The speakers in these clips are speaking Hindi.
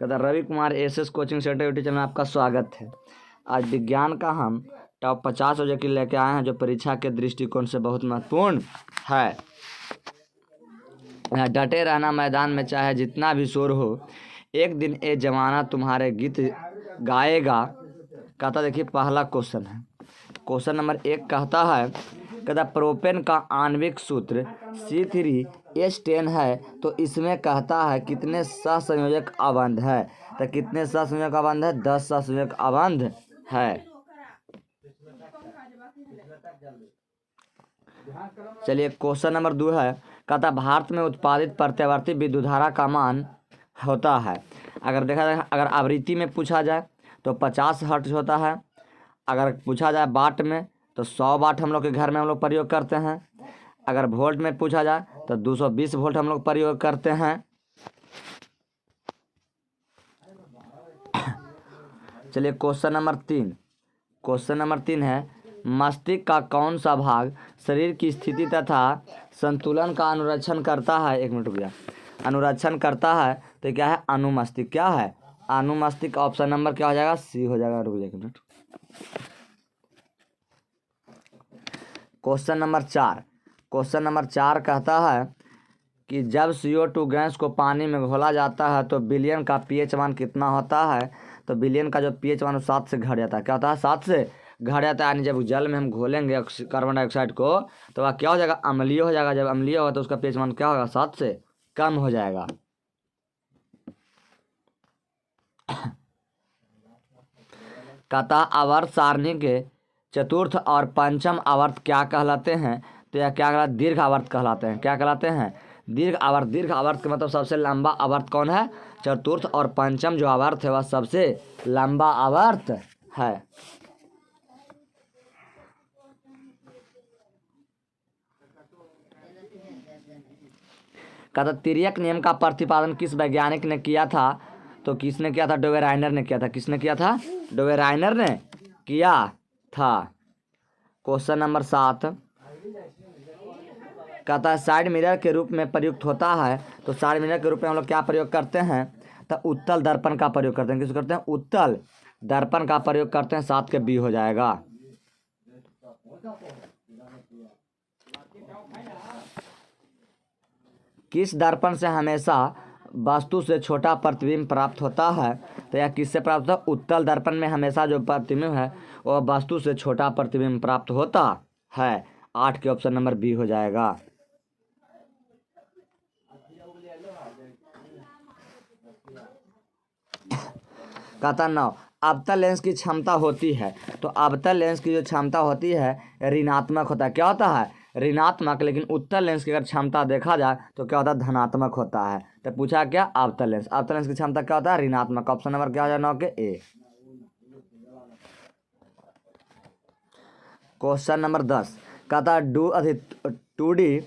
कहता Ravi Kumar SS coaching centre YouTube channel में आपका स्वागत है। आज विज्ञान का हम टॉप 50 सब्जेक्ट लेके आए हैं जो परीक्षा के दृष्टिकोण से बहुत महत्वपूर्ण है। डटे रहना मैदान में चाहे जितना भी शोर हो, एक दिन ये जमाना तुम्हारे गीत गाएगा। कहता देखिए पहला क्वेश्चन है। क्वेश्चन नंबर 1 कहता है कहता प्रोपेन का आणविक सूत्र C3H10 है, तो इसमें कहता है कितने सहसंयोजक अबंध है। तो कितने सहसंयोजक अबंध है? 10 सहसंयोजक अबंध है। चलिए क्वेश्चन नंबर 2 है। कहता भारत में उत्पादित प्रत्यावर्ती विद्युत धारा का मान होता है। अगर देखा जाए, अगर आवृत्ति में पूछा जाए तो 50 हर्ट्ज होता है। अगर पूछा जाए वाट में तो 100 वाट हम लोग के घर में हम लोग प्रयोग करते हैं। अगर वोल्ट में पूछा जाए तो 220 वोल्ट हम लोग प्रयोग करते हैं। चलिए क्वेश्चन नंबर 3। क्वेश्चन नंबर 3 है मस्तिष्क का कौन सा भाग शरीर की स्थिति तथा संतुलन का अनुरक्षण करता है। 1 मिनट रुकिए। अनुरक्षण करता है तो क्या है? अनुमस्तिष्क। क्या है? अनुमस्तिष्क। ऑप्शन नंबर क्या हो जाएगा? सी हो जाएगा। रुक जाइए 1 minute. Question number 4। Question number 4 कहता है कि जब CO2 गैस को पानी में घोला जाता है तो विलयन का pH मान कितना होता है। तो विलयन का जो pH मान 7 से घट जाता है। क्या होता है? 7 से घट जाता है। यानी जब जल में हम घोलेंगे कार्बन डाइऑक्साइड को तो वह क्या हो जाएगा? अम्लीय हो जाएगा। जब अम्लीय होगा तो उसका pH मान क्या होगा? 7 से कम हो जाएगा। कहता आवर्त सारणी के चतुर्थ और पंचम आवर्त क्या कहलाते हैं। तो यह क्या कहलाते? दीर्घ आवर्त कहलाते हैं। क्या कहलाते हैं? दीर्घ आवर्त। दीर्घ आवर्त का मतलब सबसे लंबा आवर्त कौन है? चतुर्थ और पंचम जो आवर्त है वह सबसे लंबा आवर्त है। कहता तिर्यक नियम का प्रतिपादन किस वैज्ञानिक ने किया था। तो किसने किया था? डोवेराइनर ने किया था। किसने किया था? डोवेराइनर ने किया था। क्वेश्चन नंबर 7 कहता है साइड मिरर के रूप में प्रयुक्त होता है। तो साइड मिरर के रूप में हम लोग क्या प्रयोग करते हैं? तो उत्तल दर्पण का प्रयोग करते हैं। किस करते हैं? उत्तल दर्पण का प्रयोग करते हैं। 7 के बी हो जाएगा। किस दर्पण से हमेशा वस्तु से छोटा प्रतिबिंब प्राप्त होता है। तो यह किससे प्राप्त होता है? उत्तल दर्पण में हमेशा जो प्रतिबिंब है वह वस्तु से छोटा प्रतिबिंब प्राप्त होता है। 8 के ऑप्शन नंबर बी हो जाएगा। कहता 9 अवतल लेंस की क्षमता होती है। तो अवतल लेंस की जो क्षमता होती है ऋणात्मक होता है। क्या होता है? ऋणात्मक। लेकिन उत्तल लेंस की अगर क्षमता देखा जाए तो क्या होता है? धनात्मक होता है। तो पूछा क्या? अवतल लेंस। अवतल लेंस की क्षमता क्या होता है? ऋणात्मक। ऑप्शन नंबर क्या हो जाएगा? 9 के ए। क्वेश्चन नंबर 10 कहता 2D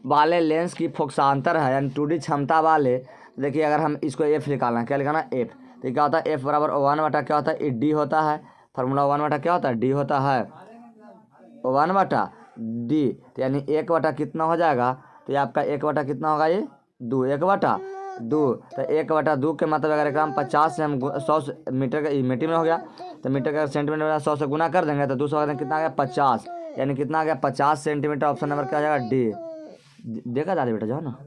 वाले लेंस की फोकसांतर है, यानी 2D क्षमता वाले। देखिए अगर हम इसको एफ निकालना है, क्या लिखाना? एफ। तो क्या होता है? एफ बराबर 1 बटा क्या होता है? डी होता है। फार्मूला 1 बटा क्या होता है? डी होता है। 1 बटा डी। तो यानी 1 बटा कितना हो जाएगा? तो ये आपका 1 बटा कितना होगा? ये 2। 1 बटा 2। तो 1 बटा 2 के मतलब अगर हम 50 से हम 100 मीटर का मीटर में हो गया तो मीटर का सेंटीमीटर 100 से गुना कर देंगे तो 200 कितना आ गया? 50। यानी कितना आ गया? 50 सेंटीमीटर। ऑप्शन नंबर क्या हो जाएगा? डी। देखा दादी बेटा, जाओ ना,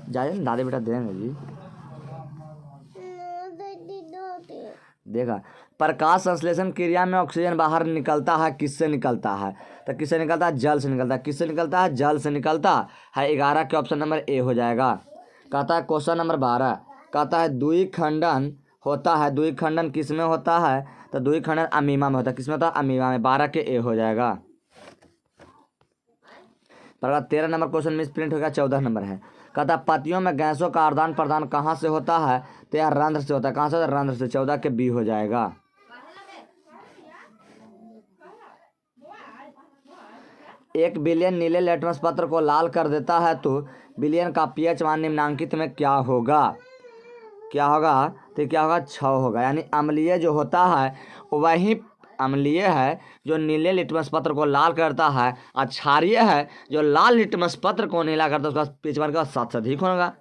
जाइए ना, दादी बेटा देंगे जी। देखा प्रकाश संश्लेषण क्रिया में ऑक्सीजन बाहर निकलता है। किससे निकलता है? तो किससे निकलता है? जल से निकलता है। किससे निकलता है? जल से निकलता है। 11 के ऑप्शन नंबर ए हो जाएगा। कहता है क्वेश्चन नंबर 12 कहता है द्विखंडन होता है। द्विखंडन किस में होता है? तो द्विखंडन अमीमा में होता है। किसमें होता है? अमीमा में। 12 के ए हो जाएगा। पर 13 नंबर क्वेश्चन मिस प्रिंट हो गया। 14 नंबर है। कहता पतियों में गैसों का आदान प्रदान कहाँ से होता है? तो यह रंध्र से होता है। कहाँ से? रंध्र से। 14 के बी हो जाएगा। एक बिलियन नीले लिटमस पत्र को लाल कर देता है तो बिलियन का pH मान निम्नांकित में क्या होगा? क्या होगा? तो क्या होगा? 6 होगा। यानी अम्लीय जो होता है वही अम्लीय है जो नीले लिटमस पत्र को लाल करता है, और क्षारीय है जो लाल लिटमस पत्र को नीला करता है, उसका pH मान का 7 से अधिक होगा।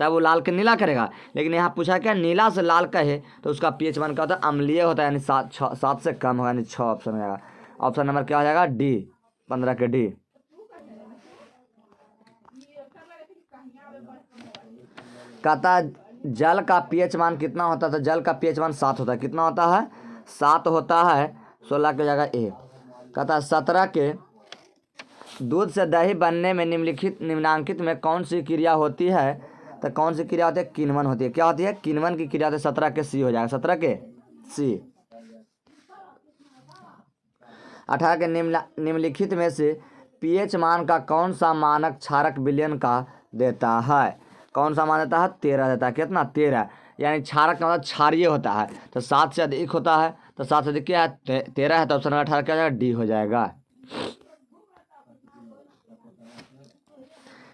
तब वो लाल के नीला करेगा। लेकिन यहाँ पूछा क्या नीला से लाल कहे तो उसका पीएच मान क्या होता है, अम्लीय होता है, यानी 7 से कम होगा, यानी 6 ऑप्शन हो जाएगा। ऑप्शन नंबर क्या हो जाएगा, डी, 15 के डी। कहता जल का पीएच मान कितना होता है, तो जल का पीएच मान 7 होता है। कितना होता है, 7 होता है। 16 की जगह ए। कहता 17 के दूध से दही बनने में निम्नांकित में कौन सी क्रिया होती है, तो कौन सी क्रिया होती है, किण्वन होती है। क्या होती है, किण्वन की क्रिया होती है। 17 के सी हो जाएगा, 17 के सी। 18 के निम्नलिखित में से पीएच मान का कौन सा मानक क्षारक विलयन का देता है, कौन सा मान देता है, 13 देता है। कितना, 13, यानी क्षारक का मतलब क्षारीय होता है, तो 7 से अधिक होता है, तो 7 से अधिक क्या है, 13 है, तो ऑप्शन नंबर 18 क्या हो जाएगा, डी हो जाएगा।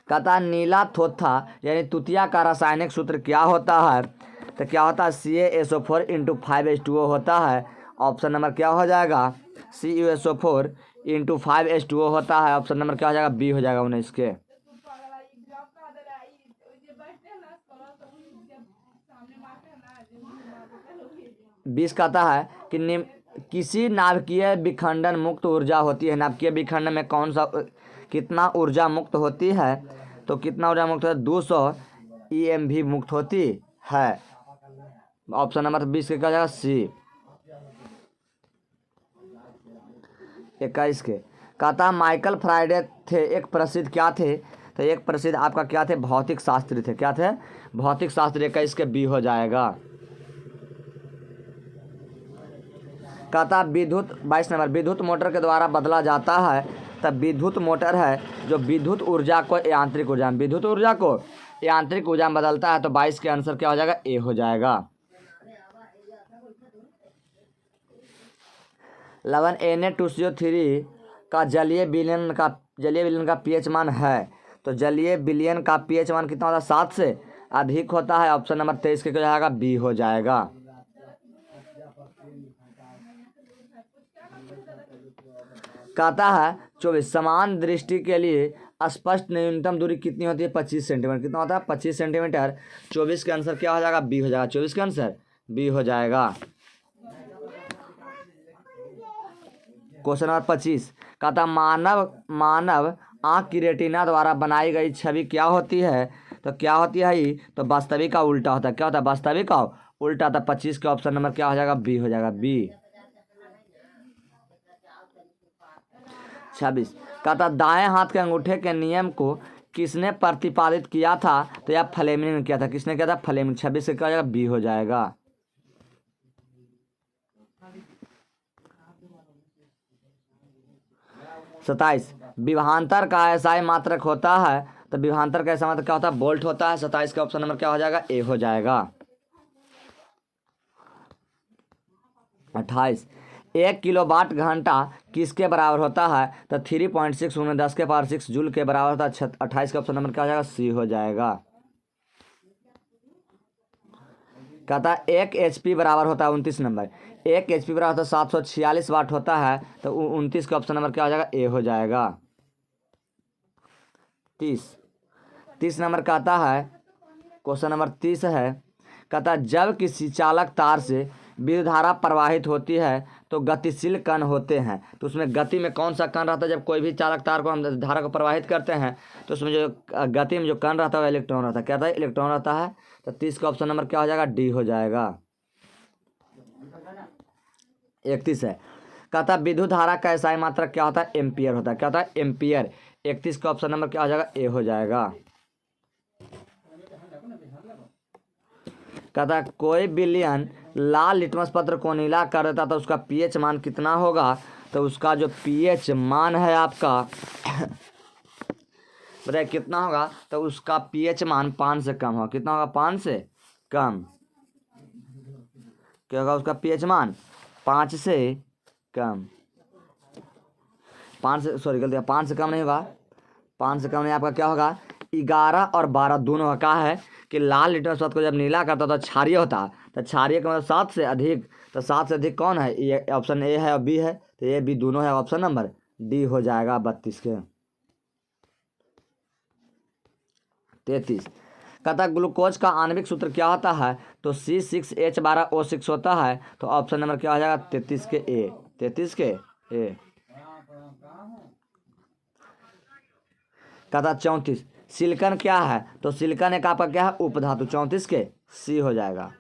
कहता नीला थोथा यानी तुतिया का रासायनिक सूत्र क्या होता है, तो क्या होता है, CaSO4 इंटू 5H2O होता है। ऑप्शन नंबर क्या हो जाएगा, CuSO4 इंटू 5H2O होता है। ऑप्शन नंबर क्या हो जाएगा, बी हो जाएगा 19 के। बीस कहता है कि किसी नाभिकीय विखंडन मुक्त ऊर्जा होती है। नाभिकीय विखंडन में कौन सा कितना ऊर्जा मुक्त होती है, तो कितना ऊर्जा मुक्त है, 200 EMV मुक्त होती है। ऑप्शन नंबर 20 के क्या जाएगा, सी। 21 के कहता माइकल फ्राइडे थे एक प्रसिद्ध क्या थे, तो एक प्रसिद्ध आपका क्या थे, भौतिक शास्त्री थे। क्या थे, भौतिक शास्त्री। 21 के बी हो जाएगा। कहता विद्युत 22 नंबर विद्युत मोटर के द्वारा बदला जाता है, तब विद्युत मोटर है जो विद्युत ऊर्जा को यांत्रिक ऊर्जा में, विद्युत ऊर्जा को यांत्रिक ऊर्जा में बदलता है। तो 22 के आंसर क्या हो जाएगा, ए हो जाएगा। 11 Na2CO3 का जलीय विलयन का पीएच मान है, तो जलीय विलयन का पीएच मान कितना होता है, 7 से अधिक होता है। ऑप्शन नंबर 23 के क्या जाएगा, बी हो जाएगा। कहता है 24 समान दृष्टि के लिए स्पष्ट न्यूनतम दूरी कितनी होती है, 25 सेंटीमीटर। कितना होता है, 25 सेंटीमीटर। 24 के आंसर क्या हो जाएगा, बी हो जाएगा। 24 के आंसर बी हो जाएगा। क्वेश्चन नंबर 25 कहता मानव आँख की रेटिना द्वारा बनाई गई छवि क्या होती है, तो क्या होती है ही, तो वास्तविक का उल्टा होता है। क्या होता है, वास्तविक का उल्टा। था 25 के ऑप्शन नंबर क्या हो जाएगा, बी हो जाएगा, बी। 26 कहता दाएं हाथ के अंगूठे के नियम को किसने प्रतिपादित किया था, तो यह फ्लेमिंग ने किया था। किसने किया था, फ्लेमिंग। 26 से क्या हो जाएगा, बी हो जाएगा। सत्ताईस विभवांतर का एसआई मात्रक होता है, तो विभवांतर का एसआई मात्रक क्या होता है, वोल्ट होता है। 27 का ऑप्शन नंबर क्या हो जाएगा, ए हो जाएगा। 28 1 किलोवाट घंटा किसके बराबर होता है, तो 3.6 × 10⁶ जूल के बराबर होता है। 28 का ऑप्शन नंबर क्या हो जाएगा, सी हो जाएगा। कहता है 1 HP बराबर होता है 29 नंबर। 1 HP बराबर होता है 746 वाट होता है, तो 29 का ऑप्शन नंबर क्या हो जाएगा, ए हो जाएगा। 30 नंबर कहता है, क्वेश्चन नंबर 30 है। कहता है जब किसी चालक तार से विद्युत धारा प्रवाहित होती है तो गतिशील कण होते हैं, तो उसमें गति में कौन सा कण रहता है। जब कोई भी चालक तार को हम धारा को प्रवाहित करते हैं तो उसमें जो गति में जो कण रहता है वो इलेक्ट्रॉन रहता है। क्या रहता है, इलेक्ट्रॉन रहता है। तो 30 का ऑप्शन नंबर क्या हो जाएगा, डी हो जाएगा। 31 है। कहता है विद्युत धारा का एसआई मात्रक क्या होता है, एम्पियर होता है। क्या होता है, एम्पियर। 31 का ऑप्शन नंबर क्या हो जाएगा, ए हो जाएगा। कहता है कोई विलयन लाल लिटमस पत्र को नीला कर देता तो उसका पीएच मान कितना होगा, तो उसका जो पीएच मान है आपका बताइए कितना होगा, तो उसका पीएच मान 5 से कम होगा। कितना होगा, 5 से कम। क्या होगा उसका पीएच मान, 5 से कम। 5 से सॉरी गलती, 5 से कम नहीं होगा। 5 से कम नहीं, आपका क्या होगा, 11 और 12 दोनों का कहा है कि लाल लिटमस पत्र को जब नीला करता तो क्षारीय होता, तो क्षारीय का मतलब 7 से अधिक। तो 7 से अधिक कौन है, ये ऑप्शन ए है और बी है, तो ये बी दोनों है। ऑप्शन नंबर डी हो जाएगा 32 के। 33 कहता ग्लूकोज का आणविक सूत्र क्या होता है, तो C6H12O6 होता है। तो ऑप्शन नंबर क्या हो जाएगा, 33 के ए, 33 के ए। कहता 34 सिलिकॉन क्या है, तो सिलिकॉन एक आपका क्या है, उपधातु, 34 के सी हो जाएगा।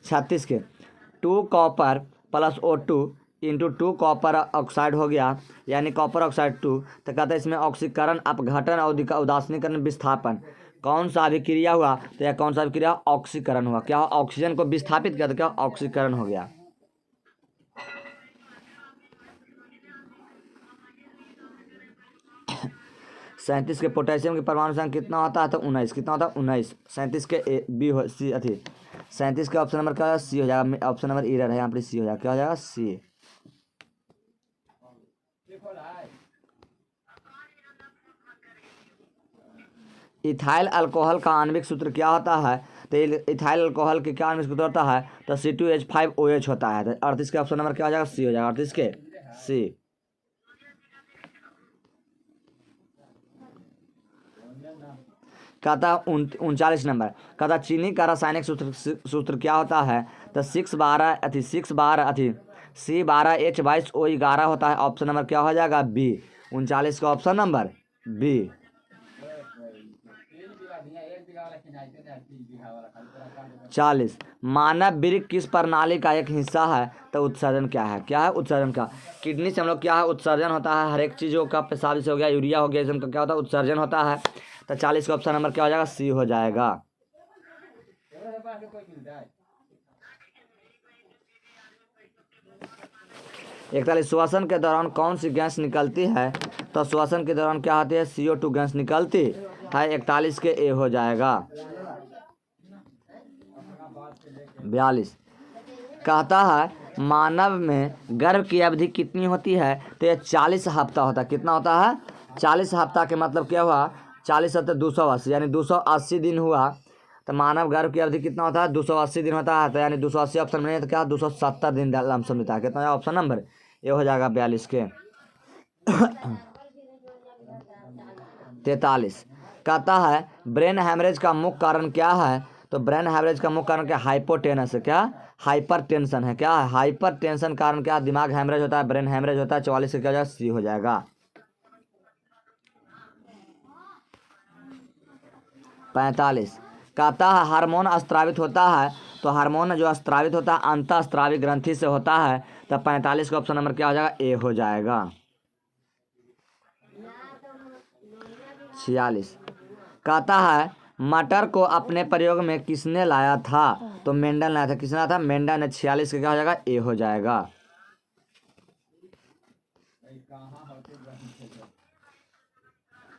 छत्तीस के 2 copper plus O2 into 2 copper oxide हो गया, यानी कॉपर ऑक्साइड 2। तो कहते हैं इसमें ऑक्सीकरण, अपघटन और उदासीनीकरण, विस्थापन कौन सा अभिक्रिया हुआ, तो यह कौन सा अभिक्रिया, ऑक्सीकरण हुआ। क्या ऑक्सीजन को विस्थापित किया तो क्या ऑक्सीकरण हो गया। सैंतीस के पोटेशियम की परमाणु संख्या कितना होता है, तो 19। कितना होता है, 19। 37 के ए बी हो सी अथी 37 के ऑप्शन नंबर क्या सी हो जाएगा। ऑप्शन नंबर इरर है, यहाँ पर सी हो जाएगा, क्या हो जाएगा सी। इथाइल अल्कोहल का आणविक सूत्र क्या होता है, तो इथाइल अल्कोहल के क्या आणविक सूत्र होता है, तो C2H5OH होता है। तो 38 के ऑप्शन नंबर क्या हो जाएगा, सी हो जाएगा, 38 के सी। कहता 39 नंबर, कहता चीनी का रासायनिक सूत्र क्या होता है, तो 612 C12H22O11 होता है। ऑप्शन नंबर क्या हो जाएगा, बी। 39 का ऑप्शन नंबर बी। 40 मानव वृक्क किस प्रणाली का एक हिस्सा है, तो उत्सर्जन क्या है, क्या है उत्सर्जन का। किडनी से हम लोग क्या है, उत्सर्जन होता है, हर एक चीज़ों का, पेशाब से हो गया, यूरिया हो गया, इसका क्या होता है, उत्सर्जन होता है। तो 40 का ऑप्शन नंबर क्या हो जाएगा, सी हो जाएगा। 41 श्वसन के दौरान कौन सी गैस निकलती है, तो श्वसन के दौरान क्या होती है, CO2 गैस निकलती है। 41 के ए हो जाएगा। 42 कहता है मानव में गर्भ की अवधि कितनी होती है, तो यह 40 हफ्ता होता है। कितना होता है, 40 हफ्ता के मतलब क्या हुआ, 40 सत्तर 280, यानी 280 दिन हुआ। तो मानव गर्भ की अवधि कितना होता है, 280 दिन होता है। तो यानी 280 ऑप्शन में, तो क्या 270 दिन लमसम मिलता है। कितना ऑप्शन नंबर ये हो जाएगा 42 के। 43 कहता है ब्रेन हैमरेज का मुख्य कारण क्या है, तो ब्रेन हैमरेज का मुख्य कारण क्या, हाइपोटेनस है, क्या हाइपर टेंशन है, क्या है हाइपर टेंशन कारण क्या, दिमाग हैमरेज होता है, ब्रेन हैमरेज होता है। 44 से क्या हो जाएगा, सी हो जाएगा। 45 कहता है हार्मोन स्त्रावित होता है, तो हार्मोन जो स्त्रावित होता है अंतःस्त्रावी ग्रंथि से होता है। तो 45 का ऑप्शन नंबर क्या हो जाएगा, ए हो जाएगा। 46 कहता है मटर को अपने प्रयोग में किसने लाया था, तो मेंडल लाया था। किसने लाया था, मेंडल ने। 46 का क्या हो जाएगा, ए हो जाएगा।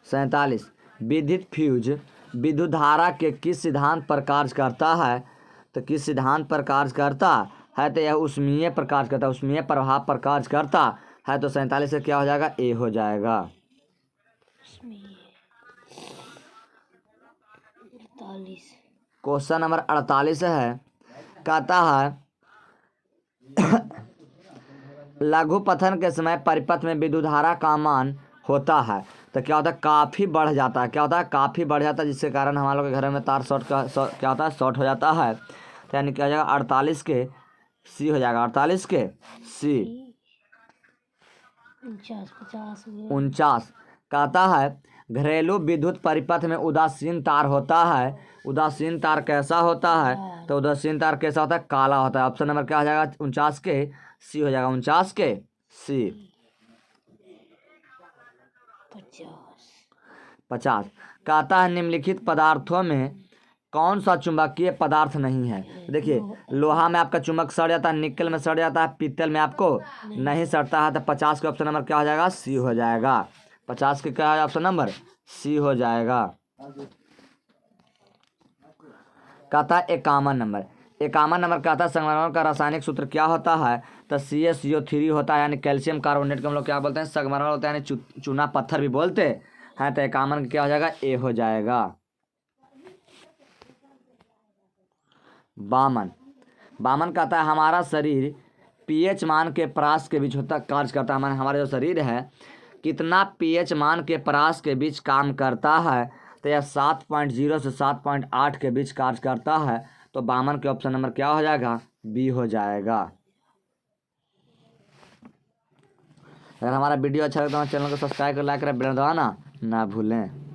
47 विद्युत फ्यूज विद्युत धारा के किस सिद्धांत पर कार्य करता है, तो किस सिद्धांत पर कार्य करता है, तो यह ऊष्मीय पर कार्य करता है, ऊष्मीय प्रभाव पर कार्य करता है। तो 47 से क्या हो जाएगा, ए हो जाएगा। 48 क्वेश्चन नंबर 48 है, कहता है लघु पथन के समय परिपथ में विद्युत धारा का मान होता है, तो क्या होता है, काफ़ी बढ़ जाता है। क्या होता है, काफ़ी बढ़ जाता है, जिसके कारण हम लोग के घर में तार क्या होता है, शॉर्ट हो जाता है। तो यानी क्या हो जाएगा, 48 के सी हो जाएगा, 48 के सी। 49 कहता है घरेलू विद्युत परिपथ में उदासीन तार होता है। उदासीन तार कैसा होता है, तो उदासीन तार कैसा होता है, काला होता है। ऑप्शन नंबर क्या हो जाएगा, 49 के सी हो जाएगा, 49 के सी। 50 कहता है निम्नलिखित पदार्थों में कौन सा चुंबकीय पदार्थ नहीं है। देखिए लोहा में आपका चुंबक सड़ जाता है, निकल में सड़ जाता है, पीतल में आपको नहीं सड़ता है। तो 50 के ऑप्शन नंबर क्या हो जाएगा, सी हो जाएगा। 50 के क्या है ऑप्शन नंबर, सी हो जाएगा। कहता है 51 नंबर, 51 नंबर कहता है संगमरमर का रासायनिक सूत्र क्या होता है, तो CaSO3 होता है, यानी कैल्शियम कार्बोनेट को हम लोग क्या बोलते हैं, संगमरमर होता है, यानी चूना पत्थर भी बोलते हैं। तो 51 क्या हो जाएगा, ए हो जाएगा। 52 कहता है हमारा शरीर pH मान के परास के बीच होता कार्य करता है, माने हमारा जो शरीर है कितना pH मान के परास के बीच काम करता है, तो यह 7.0 से 7.8 के बीच कार्य करता है। तो बामन के ऑप्शन नंबर क्या हो जाएगा, बी हो जाएगा। अगर हमारा वीडियो अच्छा लगता है तो चैनल को सब्सक्राइब कर लाइक कर बेल दबाना ना भूलें।